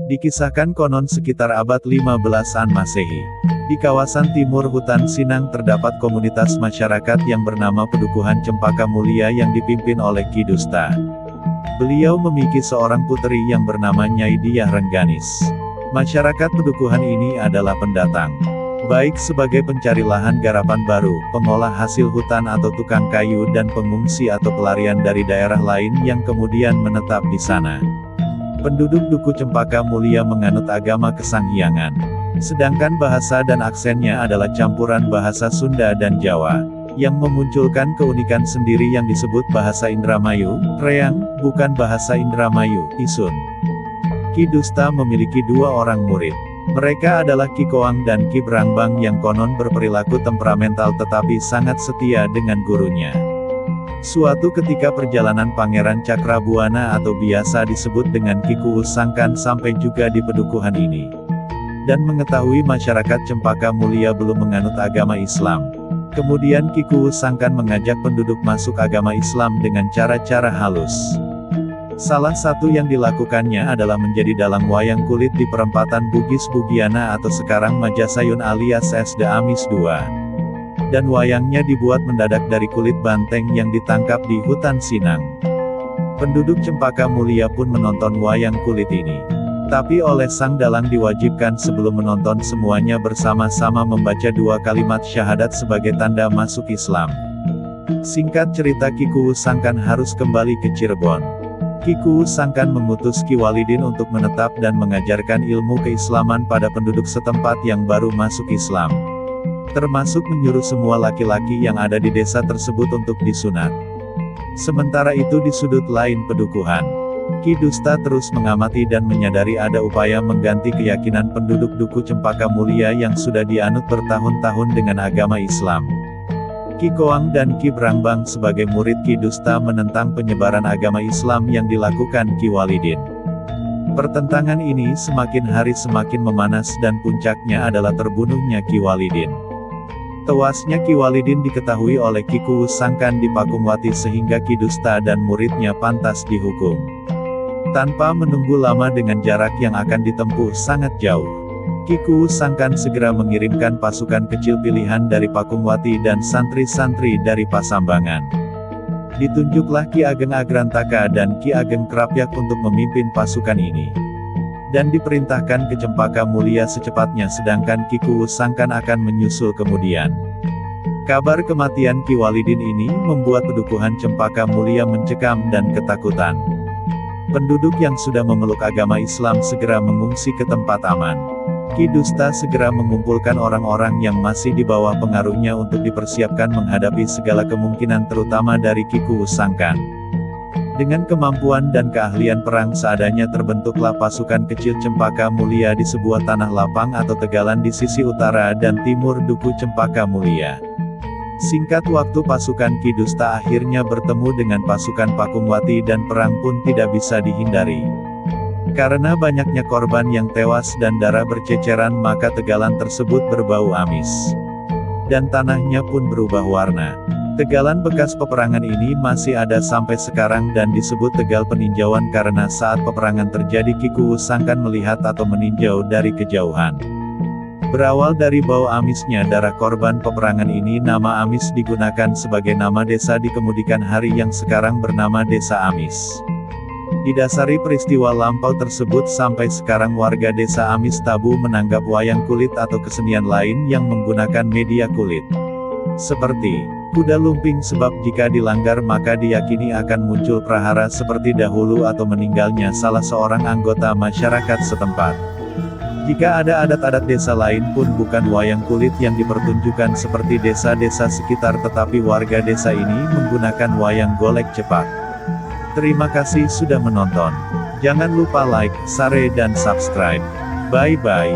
Dikisahkan konon sekitar abad 15-an Masehi. Di kawasan timur hutan Sinang terdapat komunitas masyarakat yang bernama Pedukuhan Cempaka Mulia yang dipimpin oleh Ki Dusta. Beliau memiliki seorang putri yang bernama Nyai Diah Rengganis. Masyarakat pedukuhan ini adalah pendatang, baik sebagai pencari lahan garapan baru, pengolah hasil hutan atau tukang kayu dan pengungsi atau pelarian dari daerah lain yang kemudian menetap di sana. Penduduk Duku Cempaka Mulia menganut agama Kesanghyangan. Sedangkan bahasa dan aksennya adalah campuran bahasa Sunda dan Jawa, yang memunculkan keunikan sendiri yang disebut bahasa Indramayu, Reang, bukan bahasa Indramayu, Isun. Ki Dusta memiliki dua orang murid. Mereka adalah Ki Koang dan Ki Brangbang yang konon berperilaku temperamental tetapi sangat setia dengan gurunya. Suatu ketika perjalanan Pangeran Cakrabuana atau biasa disebut dengan Ki Kuwus Sangkan sampai juga di pedukuhan ini. Dan mengetahui masyarakat Cempaka Mulia belum menganut agama Islam. Kemudian Ki Kuwus Sangkan mengajak penduduk masuk agama Islam dengan cara-cara halus. Salah satu yang dilakukannya adalah menjadi dalang wayang kulit di perempatan Bugis Bugiana atau sekarang Majasayun alias SD Amis II. Dan wayangnya dibuat mendadak dari kulit banteng yang ditangkap di hutan Sinang. Penduduk Cempaka Mulia pun menonton wayang kulit ini. Tapi oleh sang dalang diwajibkan sebelum menonton semuanya bersama-sama membaca 2 kalimat syahadat sebagai tanda masuk Islam. Singkat cerita Ki Kuwus Sangkan harus kembali ke Cirebon. Ki Kuwus Sangkan mengutus Ki Walidin untuk menetap dan mengajarkan ilmu keislaman pada penduduk setempat yang baru masuk Islam. Termasuk menyuruh semua laki-laki yang ada di desa tersebut untuk disunat. Sementara itu di sudut lain pedukuhan, Ki Dusta terus mengamati dan menyadari ada upaya mengganti keyakinan penduduk Duku Cempaka Mulia yang sudah dianut bertahun-tahun dengan agama Islam. Ki Koang dan Ki Brangbang sebagai murid Ki Dusta menentang penyebaran agama Islam yang dilakukan Ki Walidin. Pertentangan ini semakin hari semakin memanas dan puncaknya adalah terbunuhnya Ki Walidin. Tewasnya Ki Walidin diketahui oleh Ki Kuwus Sangkan di Pakungwati sehingga Ki Dusta dan muridnya pantas dihukum. Tanpa menunggu lama dengan jarak yang akan ditempuh sangat jauh, Ki Kuwus Sangkan segera mengirimkan pasukan kecil pilihan dari Pakungwati dan santri-santri dari Pasambangan. Ditunjuklah Ki Ageng Agrantaka dan Ki Ageng Krapyak untuk memimpin pasukan ini. Dan diperintahkan ke Cempaka Mulia secepatnya sedangkan Ki Kuwus Sangkan akan menyusul kemudian. Kabar kematian Ki Walidin ini membuat pedukuhan Cempaka Mulia mencekam dan ketakutan. Penduduk yang sudah memeluk agama Islam segera mengungsi ke tempat aman. Ki Dusta segera mengumpulkan orang-orang yang masih di bawah pengaruhnya untuk dipersiapkan menghadapi segala kemungkinan terutama dari Ki Kuwus Sangkan. Dengan kemampuan dan keahlian perang seadanya terbentuklah pasukan kecil Cempaka Mulia di sebuah tanah lapang atau tegalan di sisi utara dan timur Duku Cempaka Mulia. Singkat waktu pasukan Ki Dusta akhirnya bertemu dengan pasukan Pakungwati dan perang pun tidak bisa dihindari. Karena banyaknya korban yang tewas dan darah berceceran maka tegalan tersebut berbau amis. Dan tanahnya pun berubah warna. Tegalan bekas peperangan ini masih ada sampai sekarang dan disebut Tegal Peninjauan karena saat peperangan terjadi Ki Kuwus Sangkan melihat atau meninjau dari kejauhan. Berawal dari bau amisnya darah korban peperangan ini nama Amis digunakan sebagai nama desa di kemudian hari yang sekarang bernama Desa Amis. Didasari peristiwa lampau tersebut sampai sekarang warga Desa Amis tabu menanggap wayang kulit atau kesenian lain yang menggunakan media kulit. Seperti kuda lumping sebab jika dilanggar maka diyakini akan muncul prahara seperti dahulu atau meninggalnya salah seorang anggota masyarakat setempat. Jika ada adat-adat desa lain pun bukan wayang kulit yang dipertunjukkan seperti desa-desa sekitar tetapi warga desa ini menggunakan wayang golek cepak. Terima kasih sudah menonton. Jangan lupa like, share dan subscribe. Bye-bye.